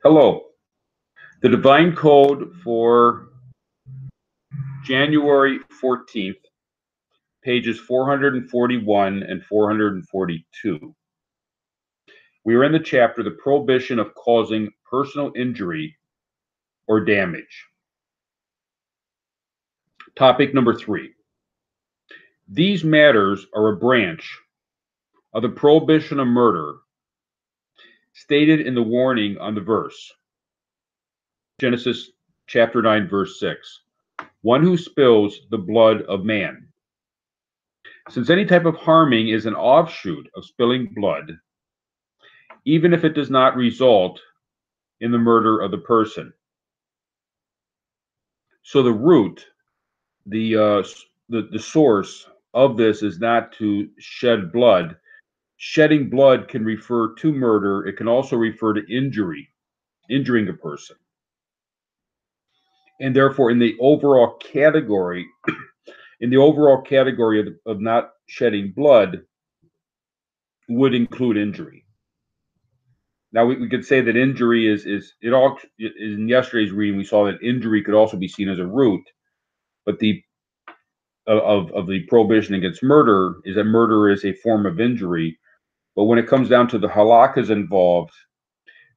Hello. The Divine Code for January 14th, pages 441 and 442. We are in the chapter, The Prohibition of Causing Personal Injury or Damage. Topic number 3. These matters are a branch of the prohibition of murder stated in the warning on the verse. Genesis chapter 9, verse 6. One who spills the blood of man. Since any type of harming is an offshoot of spilling blood, even if it does not result in the murder of the person. So the root, the source of this is not to shed blood. Shedding blood can refer to murder. It can also refer to injuring a person. And therefore, in the overall category, of not shedding blood would include injury. Now we could say that injury is in yesterday's reading we saw that injury could also be seen as a root, but the of the prohibition against murder is that murder is a form of injury. But when it comes down to the halakhas involved,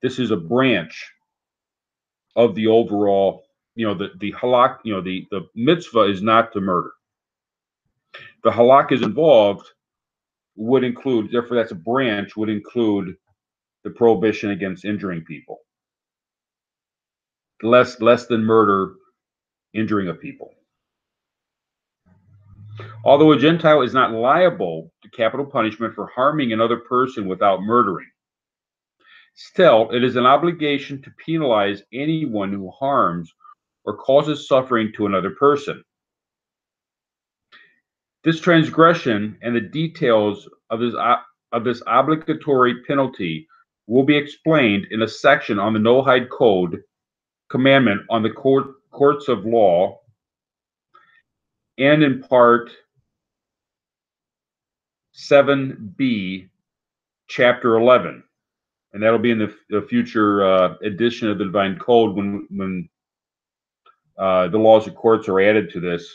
this is a branch of the overall, the halak, the mitzvah is not to murder. The halakhas involved would include, therefore that's a branch, would include the prohibition against injuring people. Less than murder, injuring of people. Although a Gentile is not liable to capital punishment for harming another person without murdering, still it is an obligation to penalize anyone who harms or causes suffering to another person. This transgression and the details of this obligatory penalty will be explained in a section on the Noahide Code commandment on the courts of law, and in part 7b, chapter 11, and that'll be in the future edition of the Divine Code when the laws of courts are added to this.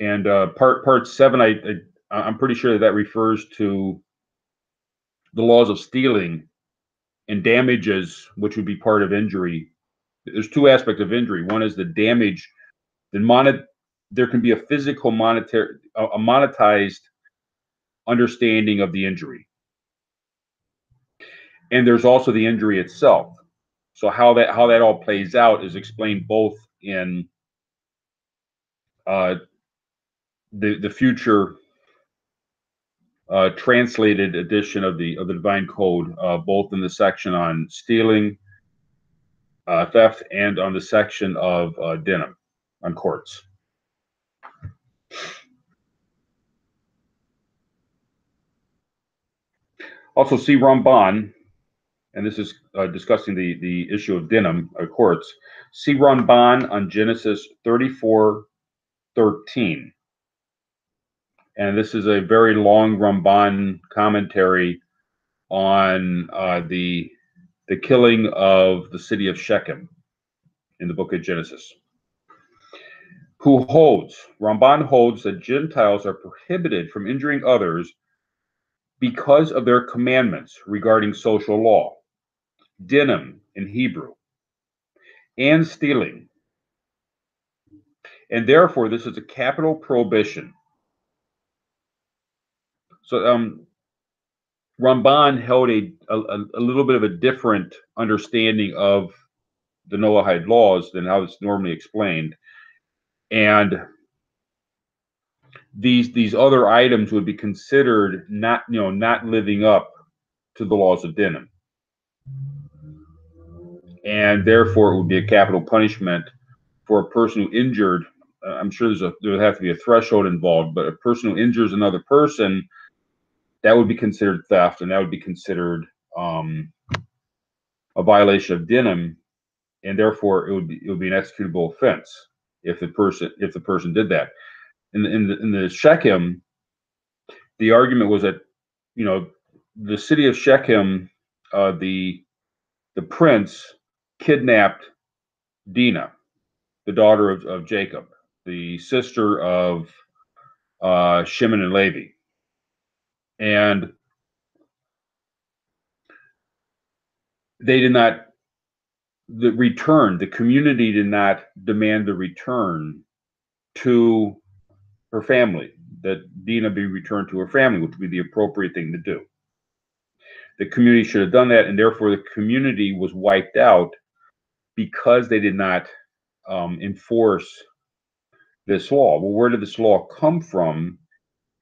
And part 7, I'm pretty sure that refers to the laws of stealing and damages, which would be part of injury. There's two aspects of injury. One is the damage. There can be a physical a monetized understanding of the injury, and there's also the injury itself. So how that all plays out is explained both in the future translated edition of the Divine Code, both in the section on stealing, theft, and on the section of dinam on courts. Also, see Ramban, and this is discussing the issue of dinam courts. See Ramban on Genesis 34:13. And this is a very long Ramban commentary on the killing of the city of Shechem in the book of Genesis. Ramban holds that Gentiles are prohibited from injuring others because of their commandments regarding social law, dinam in Hebrew, and stealing. And therefore, this is a capital prohibition. So Ramban held a little bit of a different understanding of the Noahide laws than how it's normally explained, and these other items would be considered not living up to the laws of dinam, and therefore it would be a capital punishment for a person who injured. I'm sure there would have to be a threshold involved, but a person who injures another person, that would be considered theft, and that would be considered a violation of dinam, and therefore it would be an executable offense if the person did that. In the Shechem, the argument was that the city of Shechem, the prince kidnapped Dinah, the daughter of Jacob, the sister of Shimon and Levi, and they did not the community did not demand the return to her family, that Dinah be returned to her family, which would be the appropriate thing to do. The community should have done that, and therefore the community was wiped out because they did not enforce this law. Well, where did this law come from?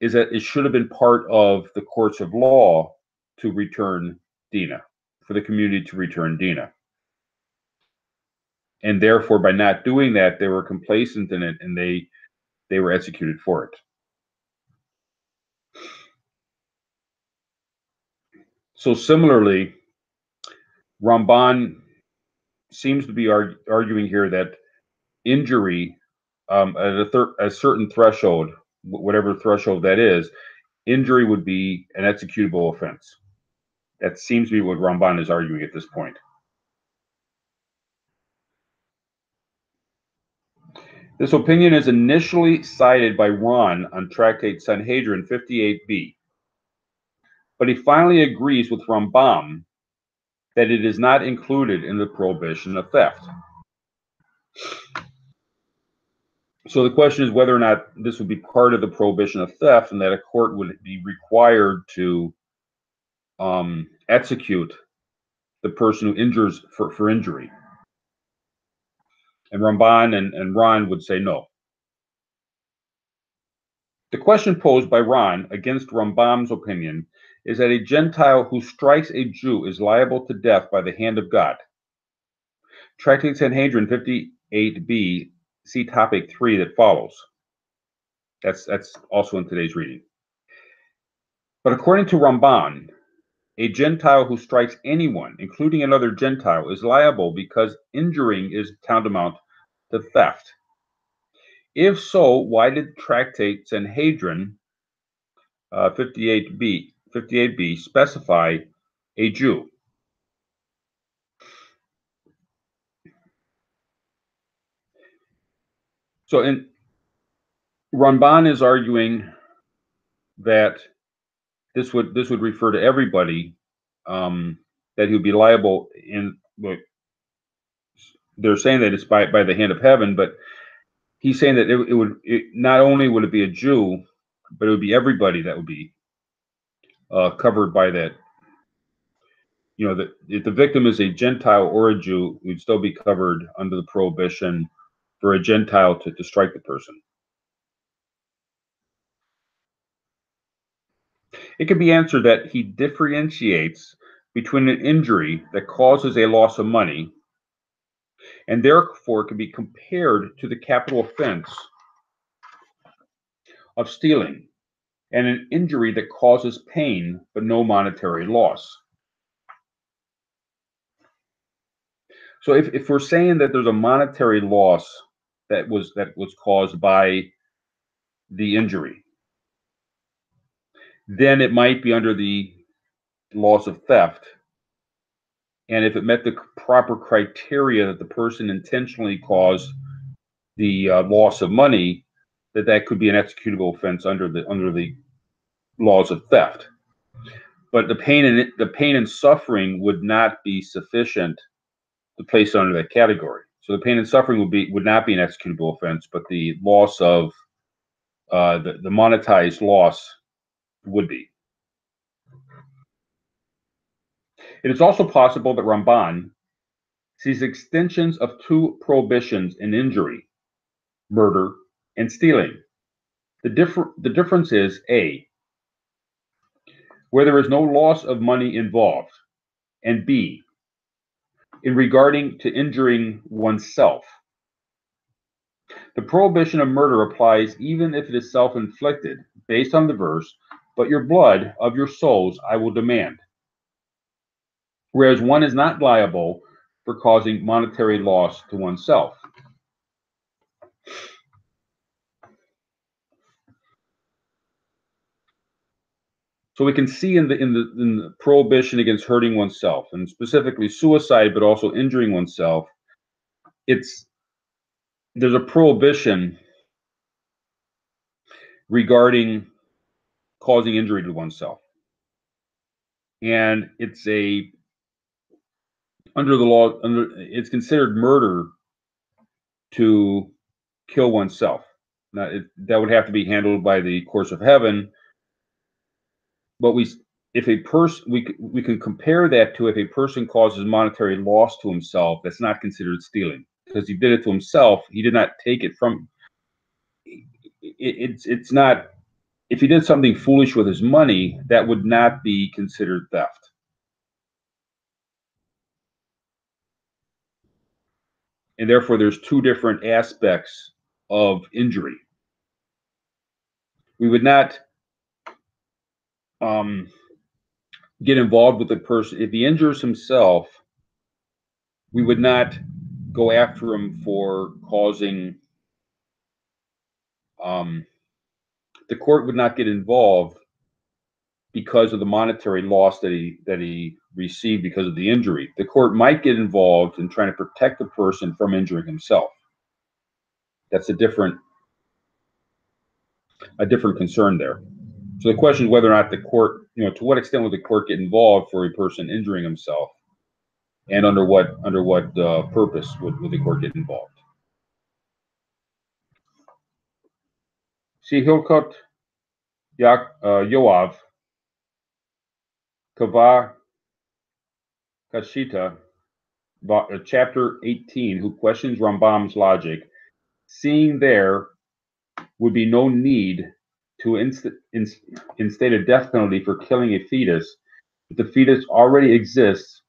Is that it should have been part of the courts of law to return Dinah, for the community to return Dinah. And therefore, by not doing that, they were complacent in it, and they were executed for it. So similarly, Ramban seems to be arguing here that injury at a certain threshold, whatever threshold that is, injury would be an executable offense. That seems to be what Ramban is arguing at this point. This opinion is initially cited by Ron on Tractate Sanhedrin 58b, but he finally agrees with Rambam that it is not included in the prohibition of theft. So the question is whether or not this would be part of the prohibition of theft, and that a court would be required to execute the person who injures for injury. And Ramban and Ron would say no. The question posed by Ron against Rambam's opinion is that a Gentile who strikes a Jew is liable to death by the hand of God. Tractate Sanhedrin 58b, see topic 3 that follows. That's also in today's reading. But according to Ramban, a Gentile who strikes anyone, including another Gentile, is liable because injuring is tantamount to theft. If so, why did Tractate Sanhedrin 58b specify a Jew? So, Ramban is arguing that this would refer to everybody, that he would be liable in. Well, they're saying that it's by the hand of heaven, but he's saying that it would not only would it be a Jew, but it would be everybody that would be covered by that. You know, that if the victim is a Gentile or a Jew, we'd still be covered under the prohibition for a Gentile to strike the person. It can be answered that he differentiates between an injury that causes a loss of money and therefore can be compared to the capital offense of stealing, and an injury that causes pain but no monetary loss. So if we're saying that there's a monetary loss that was caused by the injury, then it might be under the laws of theft. And if it met the proper criteria that the person intentionally caused the loss of money, that could be an executable offense under the laws of theft. But the pain and suffering would not be sufficient to place under that category. So the pain and suffering would not be an executable offense, but the loss of the monetized loss would be. It is also possible that Ramban sees extensions of two prohibitions in injury, murder, and stealing. The difference is A, where there is no loss of money involved, and B, in regarding to injuring oneself. The prohibition of murder applies even if it is self-inflicted, based on the verse, "But your blood of your souls I will demand." Whereas one is not liable for causing monetary loss to oneself. So we can see in the prohibition against hurting oneself, and specifically suicide, but also injuring oneself. It's There's a prohibition regarding causing injury to oneself, and under the law, it's considered murder to kill oneself. Now, that would have to be handled by the courts of heaven. But if a person, we can compare that to if a person causes monetary loss to himself, that's not considered stealing because he did it to himself. He did not take it from. It's not. If he did something foolish with his money, that would not be considered theft. And therefore, there's two different aspects of injury. We would not um, get involved with the person if he injures himself. We would not go after him for causing. Um, the court would not get involved because of the monetary loss that he received because of the injury. The court might get involved in trying to protect the person from injuring himself. That's a different concern there. So the question is whether or not the court, to what extent would the court get involved for a person injuring himself, and under what purpose would the court get involved? See, Hilkot Yoav Kava Kashita, chapter 18, who questions Rambam's logic, seeing there would be no need to instate a death penalty for killing a fetus if the fetus already exists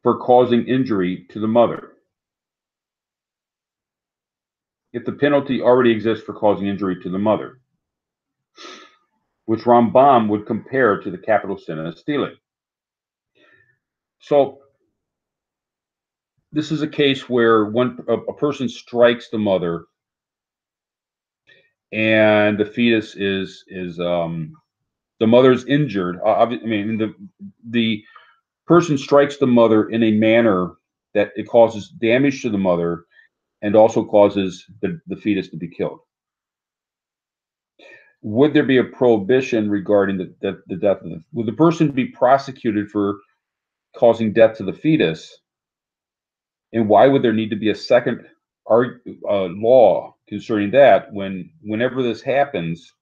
for causing injury to the mother. If the penalty already exists for causing injury to the mother, which Rambam would compare to the capital sin of stealing. So this is a case where a person strikes the mother, and the fetus is the mother's injured. I mean, the person strikes the mother in a manner that it causes damage to the mother and also causes the fetus to be killed. Would there be a prohibition regarding the death of would the person be prosecuted for causing death to the fetus? And why would there need to be a second law concerning that whenever this happens,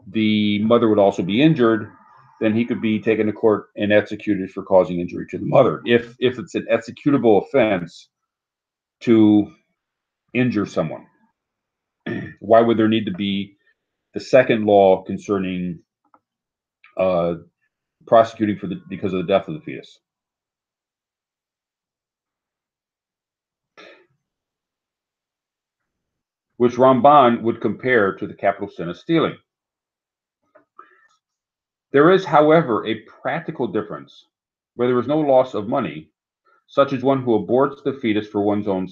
the mother would also be injured? Then he could be taken to court and executed for causing injury to the mother. If it's an executable offense to injure someone, why would there need to be the second law concerning prosecuting because of the death of the fetus? Which Ramban would compare to the capital sin of stealing. There is, however, a practical difference where there is no loss of money, such as one who aborts the fetus for one's own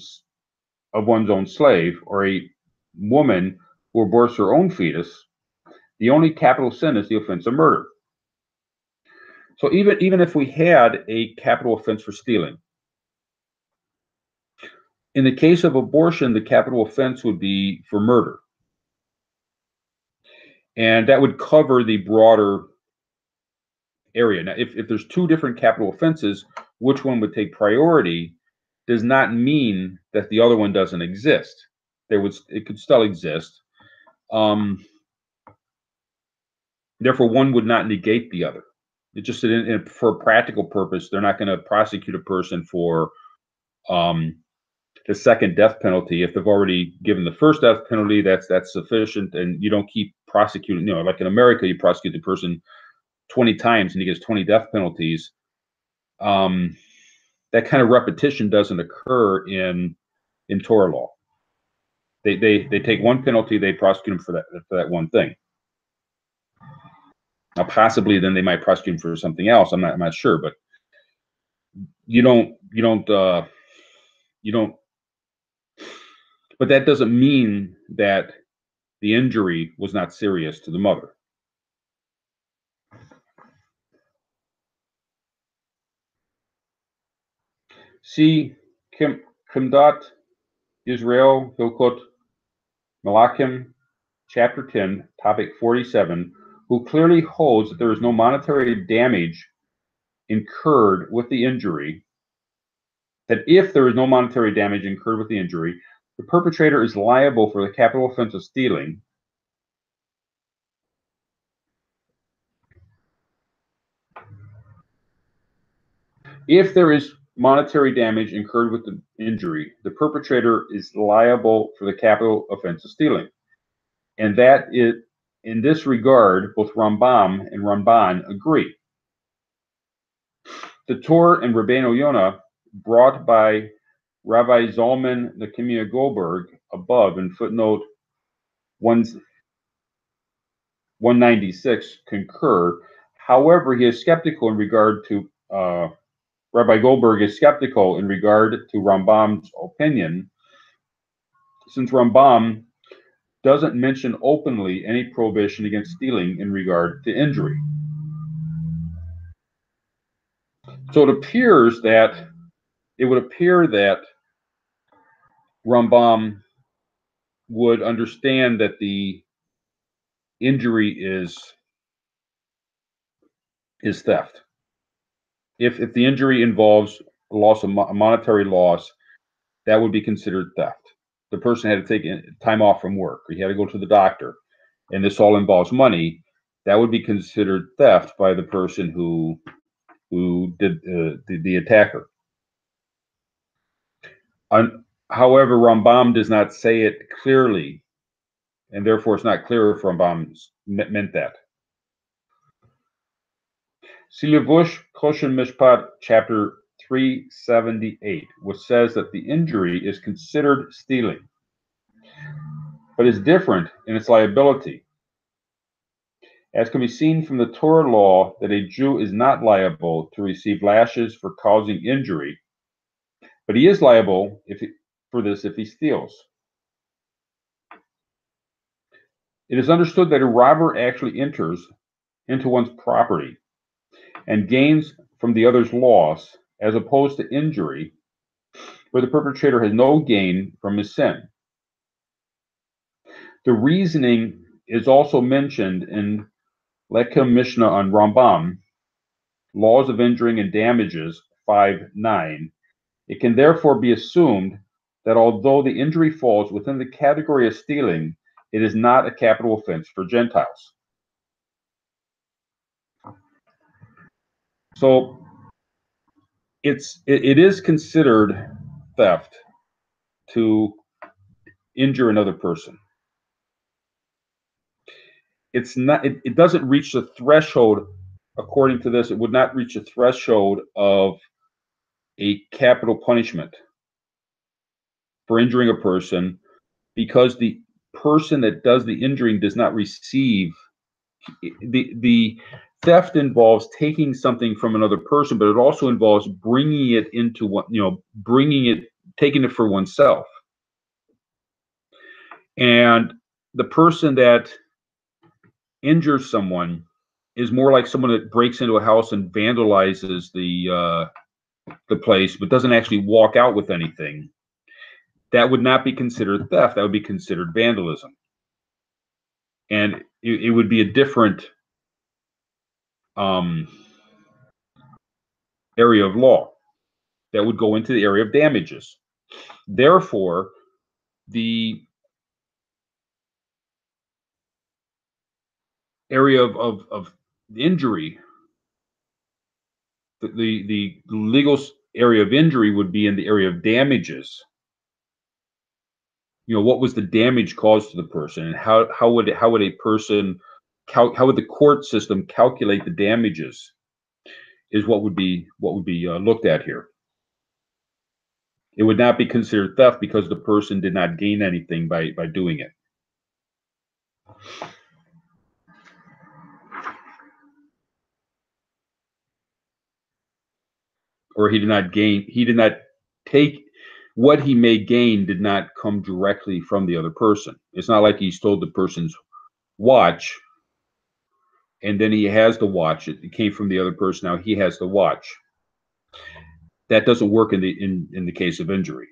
slave, or a woman who aborts her own fetus. The only capital sin is the offense of murder. So even if we had a capital offense for stealing, in the case of abortion, the capital offense would be for murder. And that would cover the broader area. Now, if there's two different capital offenses, which one would take priority does not mean that the other one doesn't exist. It could still exist. Therefore, one would not negate the other. It's just that for a practical purpose, they're not going to prosecute a person for the second death penalty if they've already given the first death penalty. That's sufficient, and you don't keep prosecuting. Like in America, you prosecute the person 20 times and he gets 20 death penalties. That kind of repetition doesn't occur in Torah law. They take one penalty, they prosecute him for that one thing. Now, possibly then they might prosecute him for something else. I'm not sure, but you don't. But that doesn't mean that the injury was not serious to the mother. See Kimdat Israel Hilkot Malachim, chapter 10, topic 47, who clearly holds that there is no monetary damage incurred with the injury, that if there is no monetary damage incurred with the injury, the perpetrator is liable for the capital offense of stealing. If there is monetary damage incurred with the injury, the perpetrator is liable for the capital offense of stealing. And that is, in this regard, both Rambam and Ramban agree. The Torah and Rabbeinu Yonah, brought by Rabbi Zalman Nehemiah Goldberg above in footnote 196, concur. However, he is skeptical in regard to Rabbi Goldberg is skeptical in regard to Rambam's opinion, since Rambam doesn't mention openly any prohibition against stealing in regard to injury. So it would appear that Rambam would understand that the injury is theft. If the injury involves a loss of a monetary loss, that would be considered theft. The person had to take time off from work, or he had to go to the doctor, and this all involves money. That would be considered theft by the person who did the attacker. However, Rambam does not say it clearly, and therefore it's not clear if Rambam meant that. Silavush Koshen Mishpat, chapter 378, which says that the injury is considered stealing, but is different in its liability. As can be seen from the Torah law that a Jew is not liable to receive lashes for causing injury, but he is liable for this if he steals. It is understood that a robber actually enters into one's property and gains from the other's loss, as opposed to injury, where the perpetrator has no gain from his sin. The reasoning is also mentioned in Lechem Mishnah on Rambam, Laws of Injuring and Damages 5:9. It can therefore be assumed that although the injury falls within the category of stealing, it is not a capital offense for Gentiles. So it is considered theft to injure another person. It's not. It doesn't reach the threshold. According to this, it would not reach the threshold of a capital punishment for injuring a person, because the person that does the injuring does not receive the theft involves taking something from another person, but it also involves bringing it into what, taking it for oneself. And the person that injures someone is more like someone that breaks into a house and vandalizes the place, but doesn't actually walk out with anything. That would not be considered theft. That would be considered vandalism, and it would be a different area of law that would go into the area of damages. Therefore, the area of injury, the legal area of injury would be in the area of damages. What was the damage caused to the person, and how would a person how would the court system calculate the damages, is what would be looked at here. It would not be considered theft because the person did not gain anything by doing it. Or he did not take what he may gain did not come directly from the other person. It's not like he stole the person's watch and then he has the watch. It came from the other person. Now he has the watch. That doesn't work in the case of injury.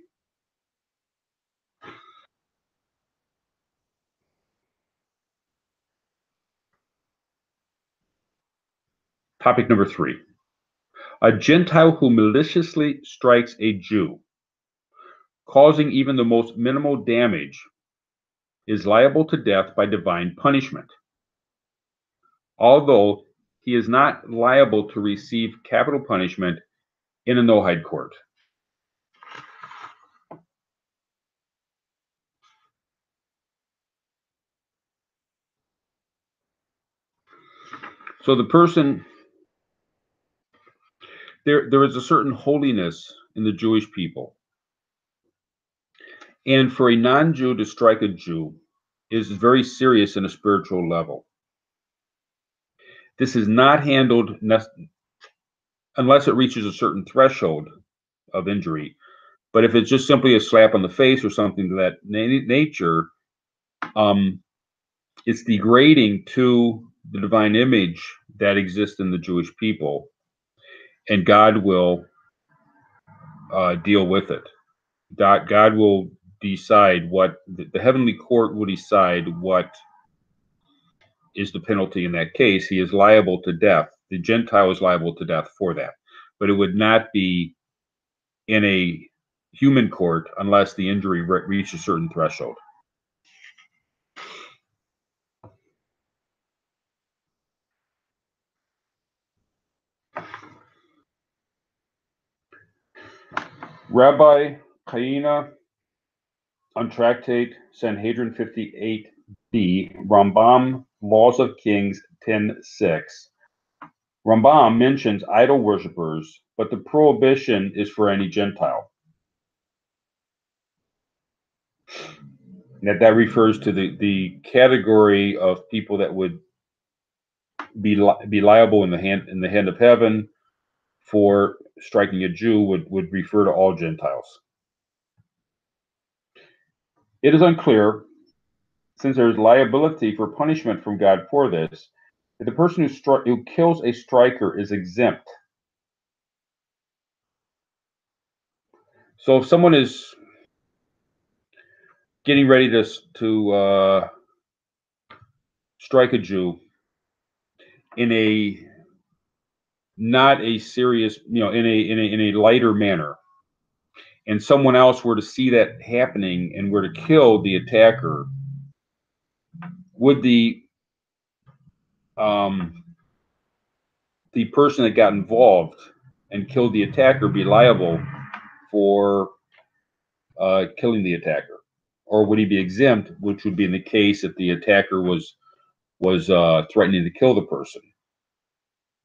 Topic number 3. A Gentile who maliciously strikes a Jew, causing even the most minimal damage, is liable to death by divine punishment, although he is not liable to receive capital punishment in a Noahide court. So the person, there is a certain holiness in the Jewish people. And for a non-Jew to strike a Jew is very serious in a spiritual level. This is not handled unless it reaches a certain threshold of injury. But if it's just simply a slap on the face or something of that nature, it's degrading to the divine image that exists in the Jewish people, and God will deal with it. God will decide what the heavenly court will decide what is the penalty in that case. He is liable to death. The Gentile is liable to death for that, but it would not be in a human court unless the injury reached a certain threshold. Rabbi Kaina on Tractate Sanhedrin 58b, Rambam, Laws of Kings 10:6. Rambam mentions idol worshippers, but the prohibition is for any Gentile. That refers to the category of people that would be liable in the hand of heaven for striking a Jew would refer to all Gentiles. It is unclear, since there is liability for punishment from God for this, that the person who kills a striker is exempt. So if someone is getting ready to strike a Jew in a not a serious, in a lighter manner, and someone else were to see that happening and were to kill the attacker, would the person that got involved and killed the attacker be liable for killing the attacker, or would he be exempt, which would be in the case if the attacker was threatening to kill the person?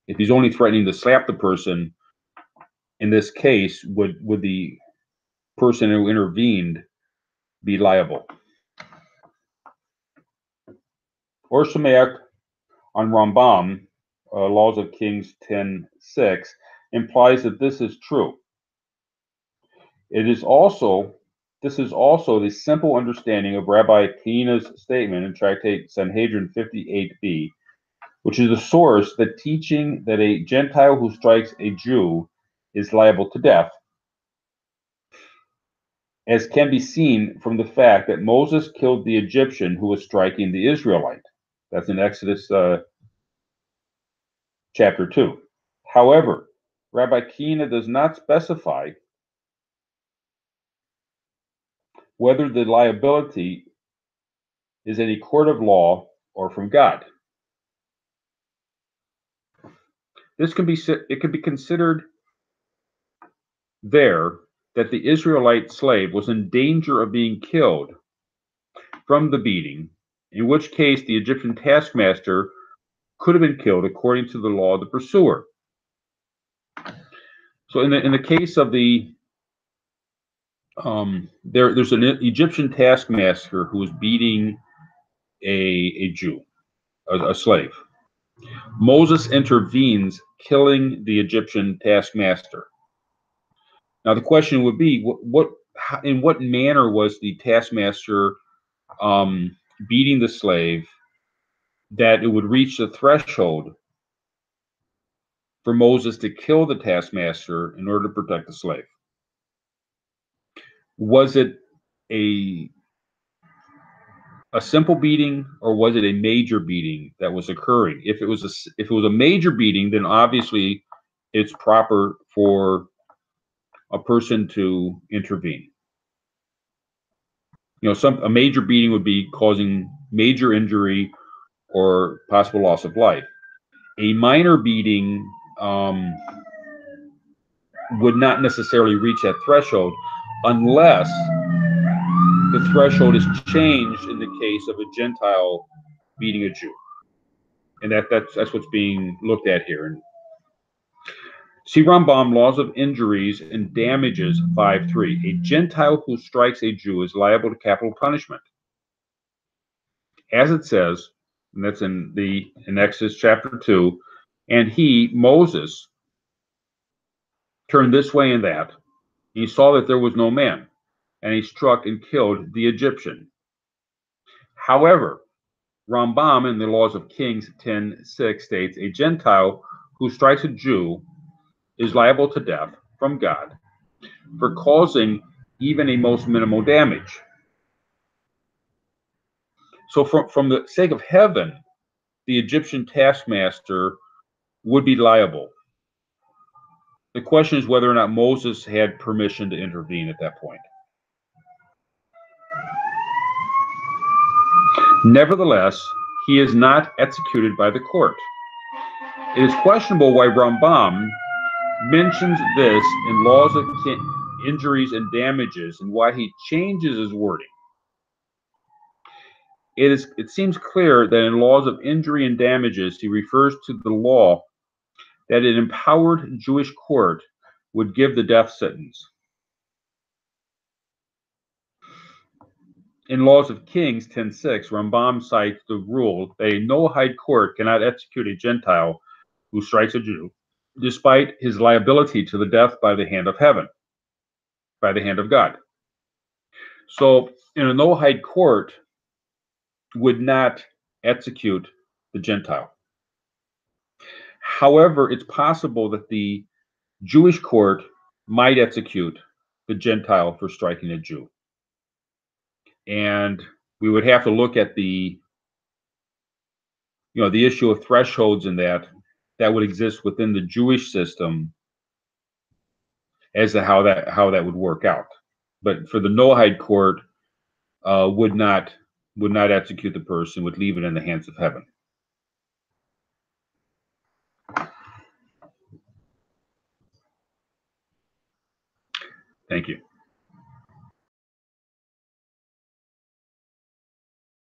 If he's only threatening to slap the person, in this case, would the person who intervened be liable? Or Shemayak on Rambam, Laws of Kings 10:6, implies that this is true. This is also the simple understanding of Rabbi Kaina's statement in Tractate Sanhedrin 58b, which is the source, the teaching that a Gentile who strikes a Jew is liable to death, as can be seen from the fact that Moses killed the Egyptian who was striking the Israelite. That's in Exodus chapter 2. However, Rabbi Kaina does not specify whether the liability is in a court of law or from God. It can be considered there that the Israelite slave was in danger of being killed from the beating, in which case the Egyptian taskmaster could have been killed according to the law of the pursuer. So in the case of the there's an Egyptian taskmaster who was beating a Jew, a slave. Moses intervenes, killing the Egyptian taskmaster. Now the question would be, in what manner was the taskmaster beating the slave that it would reach the threshold for Moses to kill the taskmaster in order to protect the slave? Was it a simple beating, or was it a major beating that was occurring? If it was a major beating, then obviously it's proper for a person to intervene. A major beating would be causing major injury or possible loss of life. A minor beating would not necessarily reach that threshold unless the threshold is changed in the case of a Gentile beating a Jew. And that's what's being looked at here. And see Rambam, Laws of Injuries and Damages 5.3. A Gentile who strikes a Jew is liable to capital punishment. As it says, and that's in Exodus chapter 2, and he, Moses, turned this way and that. He saw that there was no man, and he struck and killed the Egyptian. However, Rambam in the Laws of Kings 10:6 states, a Gentile who strikes a Jew is liable to death from God for causing even a most minimal damage. So from the sake of heaven, the Egyptian taskmaster would be liable. The question is whether or not Moses had permission to intervene at that point. Nevertheless, he is not executed by the court. It is questionable why Rambam mentions this in Laws of Injuries and Damages and why he changes his wording. It seems clear that in Laws of Injury and Damages he refers to the law that an empowered Jewish court would give the death sentence. In Laws of Kings 10:6, Rambam cites the rule that a Noahide court cannot execute a Gentile who strikes a Jew, despite his liability to the death by the hand of heaven, by the hand of God. So, in a Noahide court would not execute the Gentile. However, it's possible that the Jewish court might execute the Gentile for striking a Jew. And we would have to look at the issue of thresholds in that would exist within the Jewish system as to how that would work out. But for the Noahide court, would not execute the person, would leave it in the hands of heaven. Thank you.